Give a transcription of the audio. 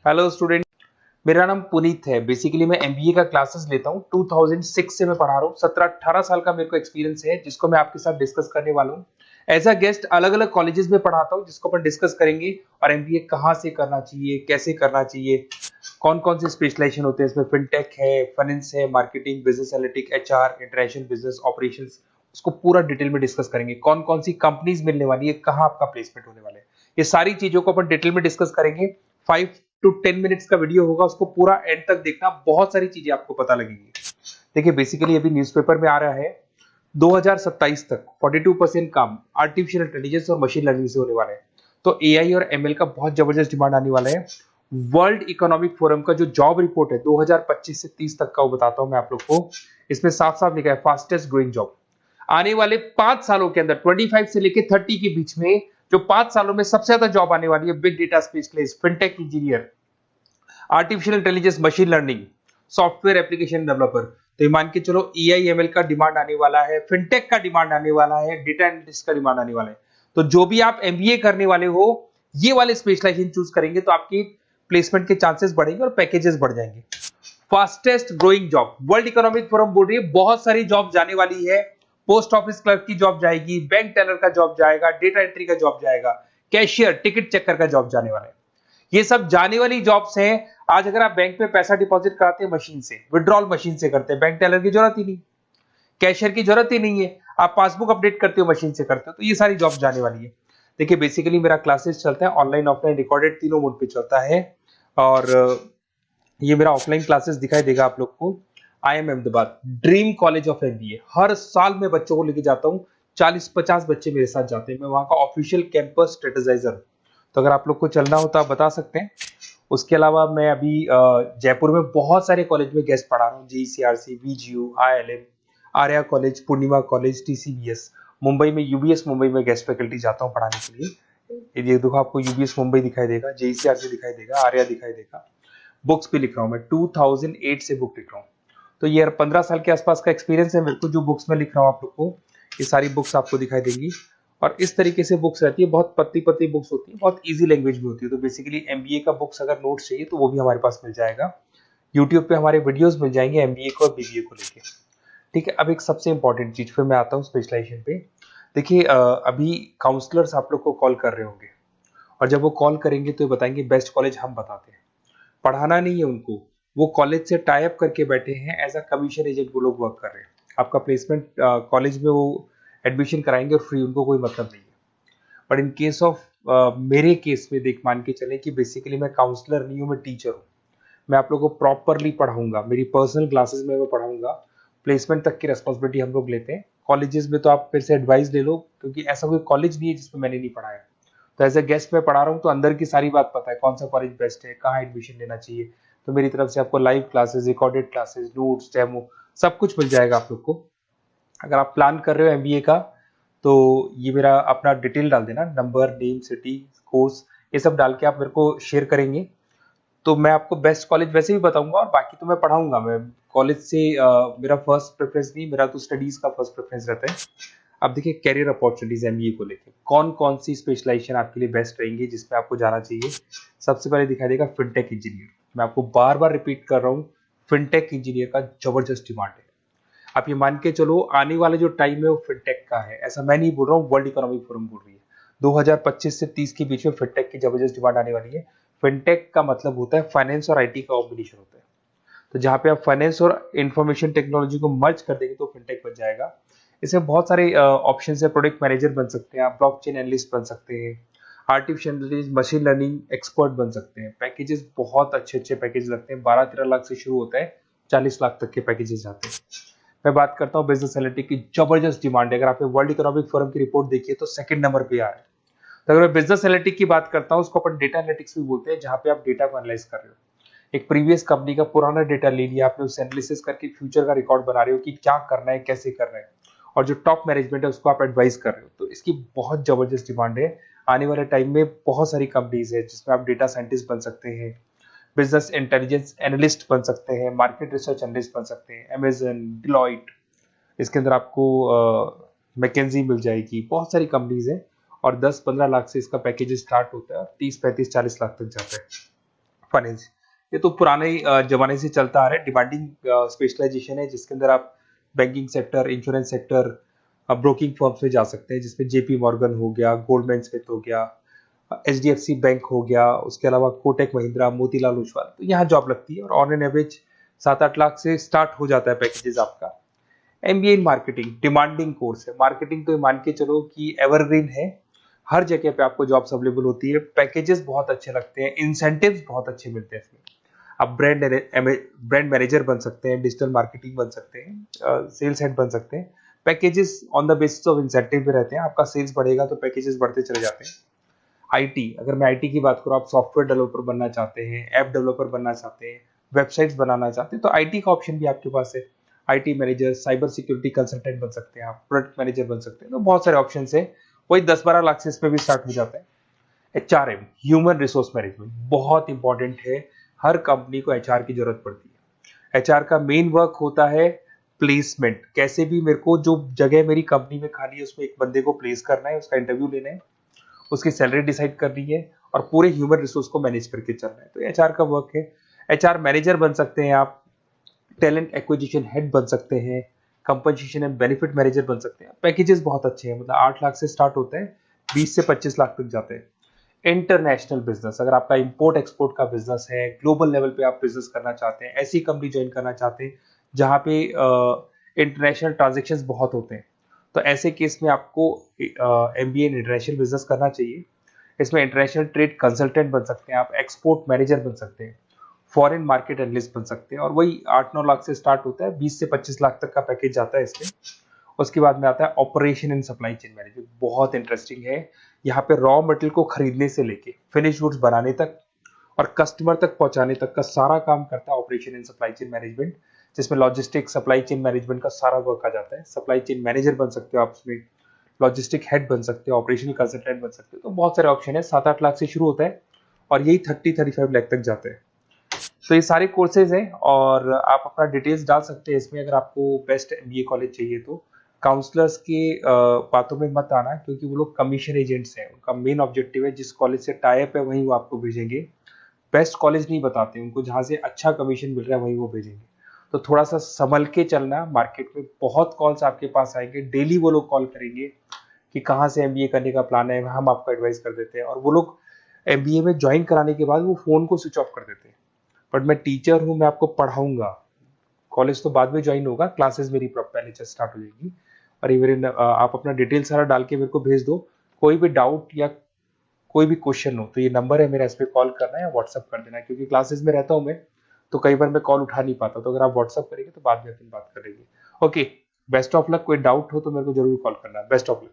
Hello student. मेरा नाम पुनीत है। बेसिकली मैं एमबीए का क्लासेस लेता हूँ। 2006 से मैं पढ़ा रहा हूँ। 17-18 साल का मेरे को एक्सपीरियंस है, जिसको मैं आपके साथ डिस्कस करने वाला हूँ। एज अ गेस्ट अलग अलग कॉलेजेस में पढ़ाता हूँ, जिसको अपन डिस्कस करेंगे। और एमबीए कहाँ से करना चाहिए, कैसे करना चाहिए, कौन कौन से स्पेशलाइजेशन होते हैं इसमें। फिनटेक है, फाइनेंस है, marketing, business analytic, HR, international business operations, उसको पूरा डिटेल में डिस्कस करेंगे। कौन कौन सी कंपनीज मिलने वाली है, कहाँ आपका प्लेसमेंट होने वाला है, ये सारी चीजों को अपन डिटेल में डिस्कस करेंगे। 5 to 10 मिनट्स का वीडियो होगा, उसको पूरा एंड तक देखना। बहुत सारी चीजें आपको पता लगेंगी। देखिए, बेसिकली अभी न्यूज़पेपर में आ रहा है 2027 तक 42% काम आर्टिफिशियल इंटेलिजेंस और मशीन लर्निंग से होने वाला है। तो एआई और एमएल का बहुत जबरदस्त डिमांड आने वाला है। वर्ल्ड इकोनॉमिक फोरम का जो जॉब रिपोर्ट है 2025 से 30 तक का, वो बताता हूं मैं आप लोग को। इसमें साफ साफ लिखा है फास्टेस्ट ग्रोइंग जॉब। आने वाले 5 सालों के अंदर 25 से लेकर 30 के बीच में जो 5 सालों में सबसे ज्यादा जॉब आने वाली है, big data specialist, fintech engineer, artificial intelligence, machine learning, software application developer. तो ये मान के चलो एआईएमएल का डिमांड आने वाला है, फिनटेक का डिमांड आने वाला है, डेटा एनालिटिक्स का डिमांड आने वाला है। तो जो भी आप एमबीए करने वाले हो, ये वाले स्पेशलाइजेशन चूज करेंगे तो आपकी प्लेसमेंट के चांसेस बढ़ेंगे और पैकेजेस बढ़ जाएंगे। Fastest growing job, world economic forum बोल रही है बहुत सारी जॉब जाने वाली है। पोस्ट ऑफिस क्लर्क की जॉब जाएगी, बैंक टेलर का जॉब जाएगा, डेटा एंट्री का जॉब जाएगा, कैशियर, टिकट चेकर का जॉब जाने वाला है। ये सब जाने वाली जॉब्स हैं। आज अगर आप बैंक में पैसा डिपॉजिट कराते हैं मशीन से, विड्रॉल मशीन से करते हैं, बैंक टेलर की जरूरत ही नहीं, कैशियर की जरूरत ही नहीं है। आप पासबुक अपडेट करते हो मशीन से करते हो, तो ये सारी जॉब जाने वाली है। देखिए, बेसिकली मेरा क्लासेस चलता है ऑनलाइन ऑफलाइन रिकॉर्डेड, तीनों मोड पे चलता है। और ये मेरा ऑफलाइन क्लासेस दिखाई देगा आप लोग को। I'm Ahmedabad, dream college of MBA. हर साल मैं बच्चों को लेके जाता हूँ। 40-50 बच्चे मेरे साथ जाते हैं। मैं वहां का ऑफिशियल कैंपस स्ट्रेटेजाइजर। तो अगर आप लोग को चलना हो तो आप बता सकते हैं। उसके अलावा मैं अभी जयपुर में बहुत सारे कॉलेज में गेस्ट पढ़ा रहा हूँ। जीसीआरसी, वीजीयू, आईएलएम, आर्या कॉलेज, पूर्णिमा कॉलेज, टीसीबीएस। मुंबई में यूबीएस मुंबई में गेस्ट फैकल्टी जाता हूँ पढ़ाने के लिए। ये देखो, आपको यूबीएस मुंबई दिखाई देगा, जेईसीआरसी दिखाई देगा, आर्या दिखाई देगा। बुक्स भी लिख रहा हूँ मैं, 2008 से बुक लिख रहा हूँ। तो ये 15 साल के आसपास का एक्सपीरियंस है मेरे को। जो बुक्स में लिख रहा हूँ आप लोग को, ये सारी बुक्स आपको दिखाई देंगी। और इस तरीके से बुक्स रहती है, बहुत पतली पतली बुक्स होती है, बहुत इजी लैंग्वेज में होती है। तो बेसिकली एमबीए का बुक्स अगर नोट्स चाहिए तो वो भी हमारे पास मिल जाएगा। यूट्यूब पे हमारे वीडियोस मिल जाएंगे एमबीए को और बीबीए को लेके। ठीक है, अब एक सबसे इंपॉर्टेंट चीज, फिर मैं आता हूँ स्पेशलाइजेशन पे। देखिए, अभी काउंसलर्स आप लोग को कॉल कर रहे होंगे, और जब वो कॉल करेंगे तो ये बताएंगे बेस्ट कॉलेज हम बताते हैं। पढ़ाना नहीं है उनको, वो कॉलेज से टाई अप करके बैठे हैं। एज अ कमीशन एजेंट वो लोग वर्क कर रहे हैं। आपका प्लेसमेंट कॉलेज में वो एडमिशन कराएंगे और फ्री, उनको कोई मतलब नहीं है। बट इन केस ऑफ मेरे केस में देख मान के चले कि बेसिकली मैं काउंसलर नहीं हूँ, मैं टीचर हूँ। मैं आप लोगों को प्रॉपरली पढ़ाऊंगा, मेरी पर्सनल क्लासेस में मैं पढ़ाऊंगा। प्लेसमेंट तक की रेस्पॉन्सिबिलिटी हम लोग लेते हैं। कॉलेजेस में तो आप फिर से एडवाइस ले लो, क्योंकि ऐसा कोई कॉलेज नहीं है जिसमें मैंने नहीं पढ़ाया। तो एज ए गेस्ट मैं पढ़ा रहा हूँ, तो अंदर की सारी बात पता है, कौन सा कॉलेज बेस्ट है, कहाँ एडमिशन लेना चाहिए। तो मेरी तरफ से आपको live classes, recorded classes, notes, demo, सब कुछ मिल जाएगा आप लोग को। अगर आप प्लान कर रहे हो एमबीए का, तो ये मेरा अपना डिटेल डाल देना, नंबर, नेम, सिटी, कोर्स, ये सब डाल के आप मेरे को शेयर करेंगे। तो मैं आपको बेस्ट कॉलेज वैसे भी बताऊंगा, और बाकी तो मैं पढ़ाऊंगा। मैं कॉलेज से मेरा फर्स्ट प्रेफरेंस नहीं, मेरा तो स्टडीज का फर्स्ट प्रेफरेंस रहता है। अब देखिए, कैरियर अपॉर्चुनिटीज एमबीए को लेके कौन कौन सी स्पेशलाइजेशन आपके लिए बेस्ट रहेंगी, जिसमें आपको जाना चाहिए। सबसे पहले दिखाई देगा फिनटेक इंजीनियर। मैं आपको बार बार रिपीट कर रहा हूँ, फिनटेक इंजीनियर का जबरदस्त डिमांड है। आप ये मान के चलो, आने वाला जो टाइम है वो फिनटेक का है। ऐसा मैं नहीं बोल रहा हूँ, वर्ल्ड इकोनॉमिक फोरम बोल रही है। 2025 से 30 के बीच में फिनटेक की जबरदस्त डिमांड आने वाली है। फिनटेक का मतलब होता है फाइनेंस और आईटी का कॉम्बिनेशन होता है। तो जहां पे आप फाइनेंस और इंफॉर्मेशन टेक्नोलॉजी को मर्ज कर देंगे तो फिनटेक बन जाएगा। इसमें बहुत सारे ऑप्शन है। प्रोडक्ट मैनेजर बन सकते हैं आप, ब्लॉकचेन एनालिस्ट बन सकते हैं, artificial intelligence, machine learning expert बन सकते हैं। पैकेजेस बहुत अच्छे अच्छे पैकेज लगते हैं, 12-13 लाख से शुरू होता है, 40 लाख तक के पैकेजेस जाते हैं। मैं बात करता हूँ बिजनेस एनालिटिक्स की, जबरदस्त डिमांड है। अगर आपने वर्ल्ड इकोनॉमिक फोरम की रिपोर्ट देखी है तो सेकंड नंबर पे आ रहा है। तो अगर मैं बिजनेस एनालिटिक्स की बात करता हूँ, उसको अपन डेटा एनालिटिक्स भी बोलते हैं, जहां पे आप डेटा को एनालाइज कर रहे हो। एक प्रीवियस कंपनी का पुराना डेटा ले लिया आपने, उसे एनालिसिस करके फ्यूचर का रिकॉर्ड बना रहे हो कि क्या करना है, कैसे करना है, और जो टॉप मैनेजमेंट है उसको आप एडवाइस कर रहे हो। तो इसकी बहुत जबरदस्त डिमांड है। आने वाले टाइम में बहुत सारी कंपनीज है जिसमें आप डेटा साइंटिस्ट बन सकते हैं, बिजनेस इंटेलिजेंस एनालिस्ट बन सकते हैं, मार्केट रिसर्च एनालिस्ट बन सकते हैं, अमेजन, डिलॉइट, इसके अंदर आपको मैकेंजी मिल जाएगी। बहुत सारी कंपनीज हैं, और 10-15 लाख से इसका पैकेज स्टार्ट होता है और 30-35-40 लाख तक जाता है। फाइनेंस, ये तो पुराने जमाने से चलता आ रहा है। डिमांडिंग स्पेशलाइजेशन है जिसके अंदर आप banking sector, insurance sector, broking firms में जा सकते हैं, जिसमें जेपी मॉर्गन हो गया, गोल्डमैन स्मिथ हो गया, एचडीएफसी बैंक हो गया, उसके अलावा कोटक महिंद्रा, मोतीलाल ओसवाल, तो यहाँ जॉब लगती है और ऑन एन एवरेज 7-8 लाख से स्टार्ट हो जाता है पैकेजेस आपका। MBA in marketing demanding course है। मार्केटिंग तो मान के चलो कि एवरग्रीन है, हर जगह पे आपको जॉब्स अवेलेबल होती है, पैकेजेस बहुत अच्छे लगते हैं, इंसेंटिव्स बहुत अच्छे मिलते हैं इसमें। आप ब्रांड मैनेजर बन सकते हैं, डिजिटल मार्केटिंग बन सकते हैं, सेल्स हेड बन सकते हैं। Packages on the basis of incentive पे रहते हैं, आपका सेल्स बढ़ेगा तो पैकेजेस बढ़ते चले जाते हैं। आईटी, अगर मैं आईटी की बात करूँ, आप सॉफ्टवेयर डेवलपर बनना चाहते हैं, ऐप डेवलपर बनना चाहते हैं, वेबसाइट्स बनाना चाहते हैं, तो आईटी का ऑप्शन भी आपके पास है। IT manager, cyber security consultant बन सकते हैं आप, प्रोडक्ट मैनेजर बन सकते हैं, तो बहुत सारे ऑप्शन है। वही 10-12 लाख से इसमें भी स्टार्ट हो जाता है। एचआरएम, ह्यूमन रिसोर्स मैनेजमेंट, बहुत इंपॉर्टेंट है। हर कंपनी को एचआर की जरूरत पड़ती है। एचआर का मेन वर्क होता है प्लेसमेंट, कैसे भी मेरे को जो जगह मेरी कंपनी में खाली है उसमें एक बंदे को प्लेस करना है, उसका इंटरव्यू लेना है, उसकी सैलरी डिसाइड करनी है और पूरे ह्यूमन रिसोर्स को मैनेज करके चलना है, तो एचआर का वर्क है। एचआर मैनेजर बन सकते हैं आप, टैलेंट एक्विजिशन हेड बन सकते हैं, कंपनसेशन एंड बेनिफिट मैनेजर बन सकते हैं। पैकेजेस बहुत अच्छे हैं, मतलब 8 लाख से स्टार्ट होते हैं, 20 से 25 लाख तक जाते हैं। इंटरनेशनल बिजनेस, अगर आपका इंपोर्ट एक्सपोर्ट का बिजनेस है, ग्लोबल लेवल पे आप बिजनेस करना चाहते हैं, ऐसी कंपनी ज्वाइन करना चाहते हैं जहां पे इंटरनेशनल ट्रांजेक्शन्स बहुत होते हैं, तो ऐसे केस में आपको एमबीए इन इंटरनेशनल बिजनेस करना चाहिए। इसमें इंटरनेशनल ट्रेड कंसल्टेंट बन सकते हैं आप, एक्सपोर्ट मैनेजर बन सकते हैं, फॉरेन मार्केट एनालिस्ट बन सकते हैं, और वही 8-9 लाख से स्टार्ट होता है, 20 से 25 लाख तक का पैकेज जाता है इसमें। उसके बाद में आता है operation and supply chain management, बहुत इंटरेस्टिंग है। यहाँ पे रॉ मटेरियल को खरीदने से लेके फिनिश गुड्स बनाने तक और कस्टमर तक पहुंचाने तक का सारा काम करता है operation and supply chain management, जिसमें लॉजिस्टिक सप्लाई चेन मैनेजमेंट का सारा वर्क आ जाता है। सप्लाई चेन मैनेजर बन सकते हो आप उसमें, लॉजिस्टिक हेड बन सकते हो, ऑपरेशनल कंसल्टेंट बन सकते हो, तो बहुत सारे ऑप्शन है। 7-8 लाख से शुरू होता है और यही 30-35 लाख तक जाते हैं। तो ये सारे कोर्सेज हैं और आप अपना डिटेल्स डाल सकते हैं इसमें। अगर आपको बेस्ट एमबीए कॉलेज चाहिए तो काउंसलर्स के बातों में मत आना, क्योंकि वो लोग कमीशन एजेंट्स हैं। उनका मेन ऑब्जेक्टिव है जिस कॉलेज से टाई अप है वहीं वो आपको भेजेंगे, बेस्ट कॉलेज नहीं बताते उनको, जहां से अच्छा कमीशन मिल रहा है वहीं वो भेजेंगे। तो थोड़ा सा संभल के चलना, मार्केट में बहुत कॉल्स आपके पास आएंगे, डेली वो लोग कॉल करेंगे कि कहाँ से एमबीए करने का प्लान है, हम आपको एडवाइस कर देते हैं, और वो लोग एमबीए में ज्वाइन कराने के बाद वो फोन को स्विच ऑफ कर देते हैं। बट मैं टीचर हूँ, मैं आपको पढ़ाऊंगा, कॉलेज तो बाद में ज्वाइन होगा, क्लासेस मेरी पहले से स्टार्ट हो जाएगी। और ये मेरे आप अपना डिटेल सारा डाल के मेरे को भेज दो। कोई भी डाउट या कोई भी क्वेश्चन हो तो ये नंबर है मेरा, इस पे कॉल करना है या व्हाट्सअप कर देना है, क्योंकि क्लासेस में रहता हूँ मैं, तो कई बार मैं कॉल उठा नहीं पाता, तो अगर आप व्हाट्सअप करेंगे तो बाद में अपन बात कर लेंगे। Okay, best of luck. कोई डाउट हो तो मेरे को जरूर कॉल करना। Best of luck.